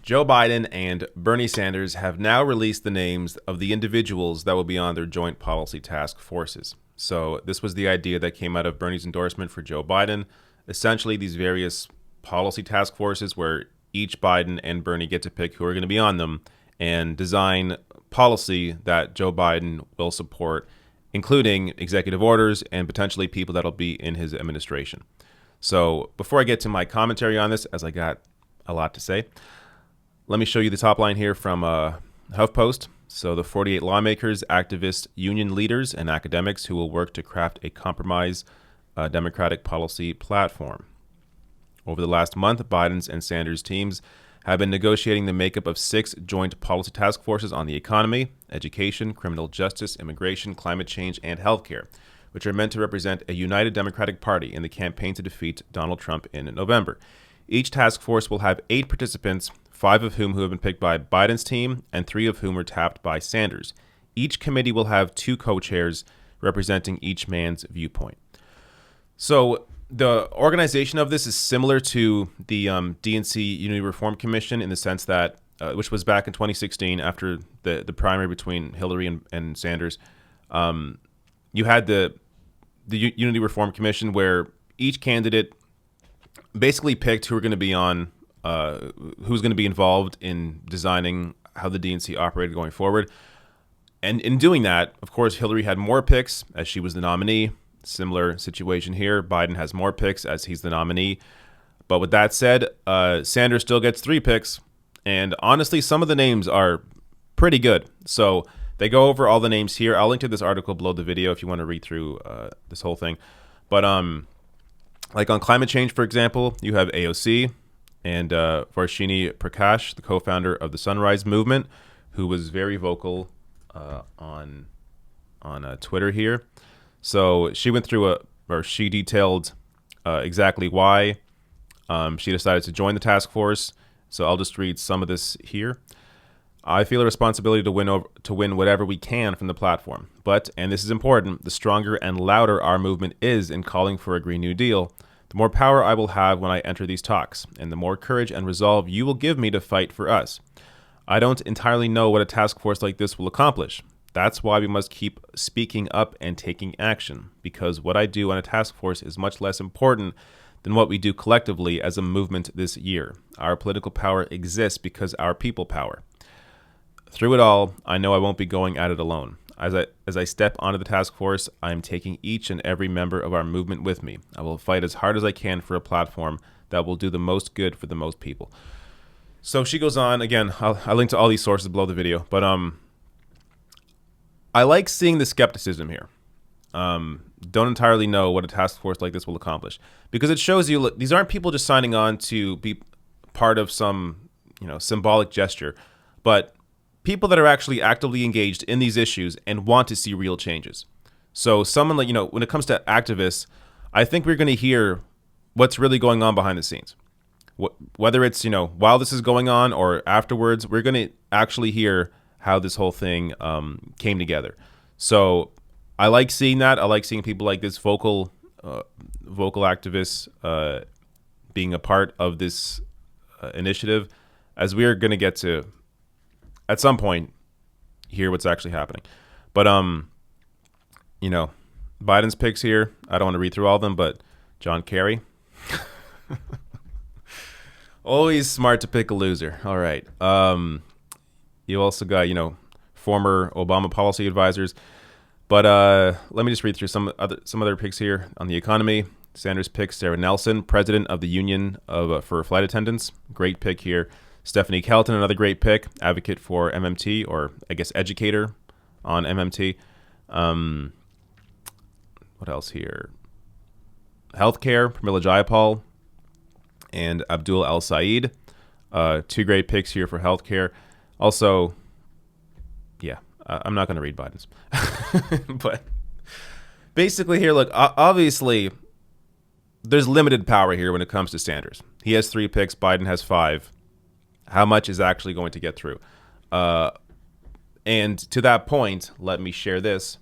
Joe Biden and Bernie Sanders have now released the names of the individuals that will be on their joint policy task forces. So this was the idea that came out of Bernie's endorsement for Joe Biden. Essentially, these various policy task forces where each Biden and Bernie get to pick who are going to be on them and design policy that Joe Biden will support, including executive orders and potentially people that'll be in his administration. So before I get to my commentary on this, as I got a lot to say, let me show you the top line here from HuffPost. So the 48 lawmakers, activists, union leaders, and academics who will work to craft a compromise Democratic policy platform. Over the last month, Biden's and Sanders' teams have been negotiating the makeup of 6 joint policy task forces on the economy, education, criminal justice, immigration, climate change, and healthcare, which are meant to represent a united Democratic Party in the campaign to defeat Donald Trump in November. Each task force will have 8 participants, 5 of whom have been picked by Biden's team and 3 of whom were tapped by Sanders. Each committee will have 2 co-chairs representing each man's viewpoint. So the organization of this is similar to the DNC Unity Reform Commission in the sense that, which was back in 2016 after the primary between Hillary and Sanders. You had the Unity Reform Commission where each candidate basically picked who were going to be on, who's going to be involved in designing how the DNC operated going forward. And in doing that, of course, Hillary had more picks as she was the nominee. Similar situation here. Biden has more picks as he's the nominee. But with that said, Sanders still gets 3 picks. And honestly, some of the names are pretty good. So they go over all the names here. I'll link to this article below the video if you want to read through this whole thing. But like on climate change, for example, you have AOC and Cheney Prakash, the co-founder of the Sunrise Movement, who was very vocal on Twitter here. So she went through she detailed exactly why she decided to join the task force. So I'll just read some of this here. I feel a responsibility to win whatever we can from the platform. But, and this is important, the stronger and louder our movement is in calling for a Green New Deal, the more power I will have when I enter these talks, and the more courage and resolve you will give me to fight for us. I don't entirely know what a task force like this will accomplish. That's why we must keep speaking up and taking action, because what I do on a task force is much less important than what we do collectively as a movement this year. Our political power exists because our people power. Through it all, I know I won't be going at it alone. As I step onto the task force, I am taking each and every member of our movement with me. I will fight as hard as I can for a platform that will do the most good for the most people. So she goes on, again, I'll link to all these sources below the video, but I like seeing the skepticism here. Don't entirely know what a task force like this will accomplish, because it shows you these aren't people just signing on to be part of some, symbolic gesture, but people that are actually actively engaged in these issues and want to see real changes. So someone like, when it comes to activists, I think we're going to hear what's really going on behind the scenes. Whether it's, while this is going on or afterwards, we're going to actually hear how this whole thing came together. So I like seeing that. I like seeing people like this vocal activists being a part of this initiative, as we are going to get to, at some point, hear what's actually happening. But, Biden's picks here, I don't want to read through all of them, but John Kerry. Always smart to pick a loser. All right. You also got, former Obama policy advisors. But let me just read through some other picks here on the economy. Sanders picks Sarah Nelson, president of the Union for Flight Attendants. Great pick here. Stephanie Kelton, another great pick, advocate for MMT, or I guess educator on MMT. What else here? Healthcare, Pramila Jayapal and Abdul El Said. 2 great picks here for healthcare. Also, yeah, I'm not going to read Biden's. But basically here, look, obviously, there's limited power here when it comes to Sanders. He has 3 picks. Biden has 5. How much is actually going to get through? And to that point, let me share this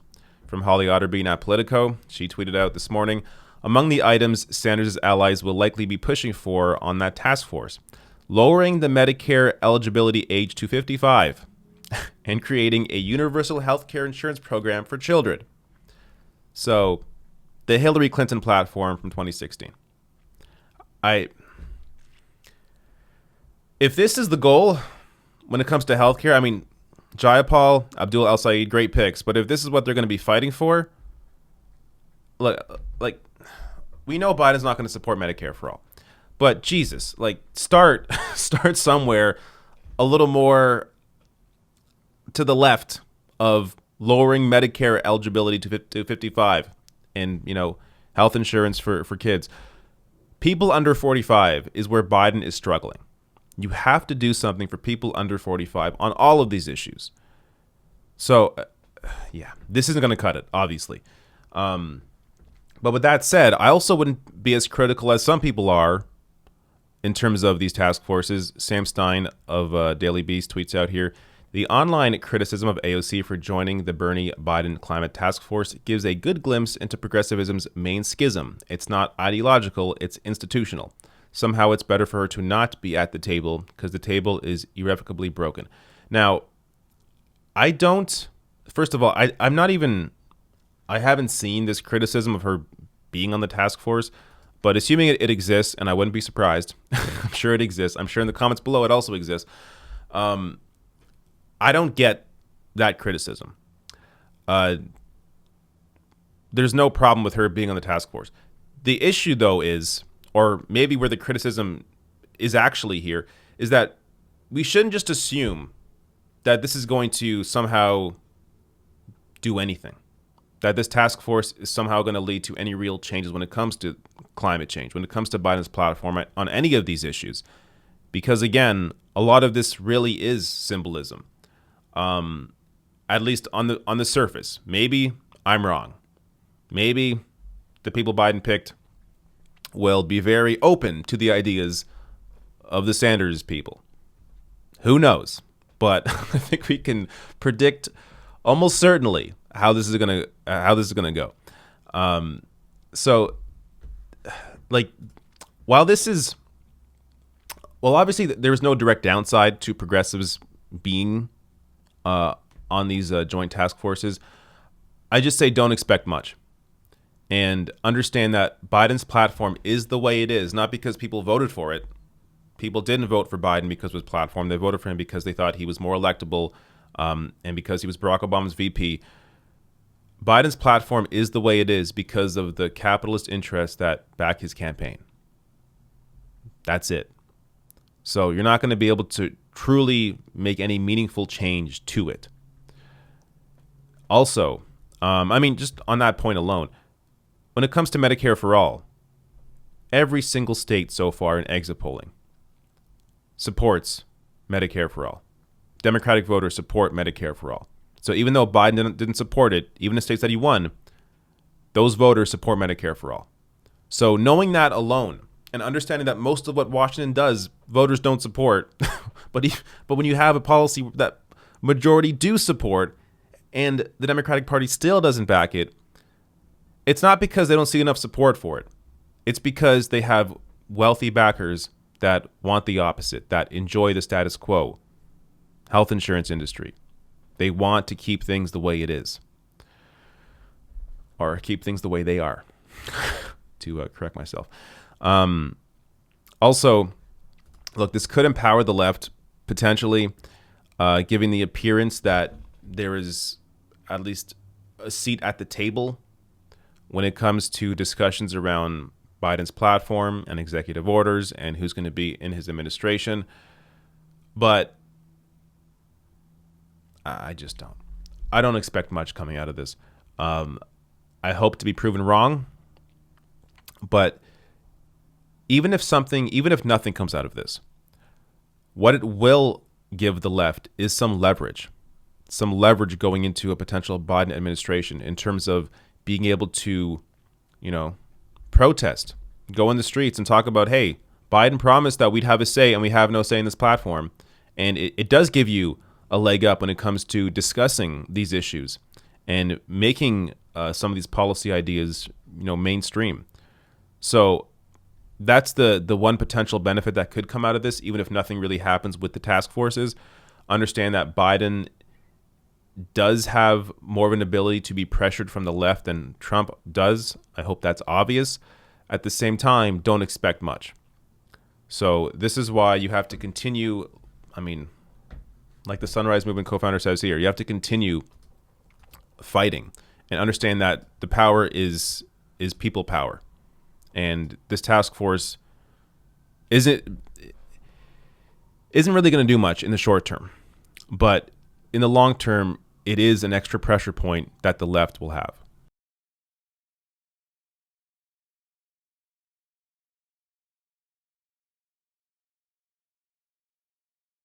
from Holly Otterbein at Politico. She tweeted out this morning, among the items Sanders' allies will likely be pushing for on that task force, lowering the Medicare eligibility age to 55, and creating a universal health care insurance program for children. So, the Hillary Clinton platform from 2016. If this is the goal when it comes to healthcare, I mean, Jayapal, Abdul El Sayed, great picks. But if this is what they're going to be fighting for, like we know Biden's not going to support Medicare for all. But Jesus, like start somewhere a little more to the left of lowering Medicare eligibility to 55 and, health insurance for kids. People under 45 is where Biden is struggling. You have to do something for people under 45 on all of these issues. So, this isn't going to cut it, obviously. But with that said, I also wouldn't be as critical as some people are in terms of these task forces. Sam Stein of Daily Beast tweets out here, the online criticism of AOC for joining the Bernie Biden climate task force gives a good glimpse into progressivism's main schism. It's not ideological, it's institutional. Somehow it's better for her to not be at the table because the table is irrevocably broken. Now, I haven't seen this criticism of her being on the task force, but assuming it exists, and I wouldn't be surprised, I'm sure it exists. I'm sure in the comments below it also exists. I don't get that criticism. There's no problem with her being on the task force. The issue, though, is, or maybe where the criticism is actually here, is that we shouldn't just assume that this is going to somehow do anything, that this task force is somehow going to lead to any real changes when it comes to climate change, when it comes to Biden's platform on any of these issues. Because, again, a lot of this really is symbolism, at least on the surface. Maybe I'm wrong. Maybe the people Biden picked will be very open to the ideas of the Sanders people. Who knows? But I think we can predict almost certainly how this is gonna go. So, like, obviously there is no direct downside to progressives being on these joint task forces. I just say don't expect much. And understand that Biden's platform is the way it is, not because people voted for it. People didn't vote for Biden because of his platform. They voted for him because they thought he was more electable, and because he was Barack Obama's VP. Biden's platform is the way it is because of the capitalist interests that back his campaign. That's it. So you're not going to be able to truly make any meaningful change to it. Also, just on that point alone, when it comes to Medicare for all, every single state so far in exit polling supports Medicare for all. Democratic voters support Medicare for all. So even though Biden didn't support it, even in states that he won, those voters support Medicare for all. So knowing that alone and understanding that most of what Washington does, voters don't support, but when you have a policy that majority do support and the Democratic Party still doesn't back it, it's not because they don't see enough support for it. It's because they have wealthy backers that want the opposite, that enjoy the status quo. Health insurance industry. They want to keep things the way it is. Or keep things the way they are, to correct myself. Also, look, this could empower the left, potentially, giving the appearance that there is at least a seat at the table when it comes to discussions around Biden's platform and executive orders and who's going to be in his administration. But I just don't. I don't expect much coming out of this. I hope to be proven wrong. But even if nothing comes out of this, what it will give the left is some leverage going into a potential Biden administration in terms of being able to, protest, go in the streets and talk about, hey, Biden promised that we'd have a say and we have no say in this platform. And it does give you a leg up when it comes to discussing these issues and making some of these policy ideas, mainstream. So that's the one potential benefit that could come out of this, even if nothing really happens with the task forces. Understand that Biden does have more of an ability to be pressured from the left than Trump does. I hope that's obvious. At the same time, don't expect much. So this is why you have to continue. I mean, like the Sunrise Movement co-founder says here, you have to continue fighting and understand that the power is people power. And this task force isn't really going to do much in the short term. But in the long term, it is an extra pressure point that the left will have.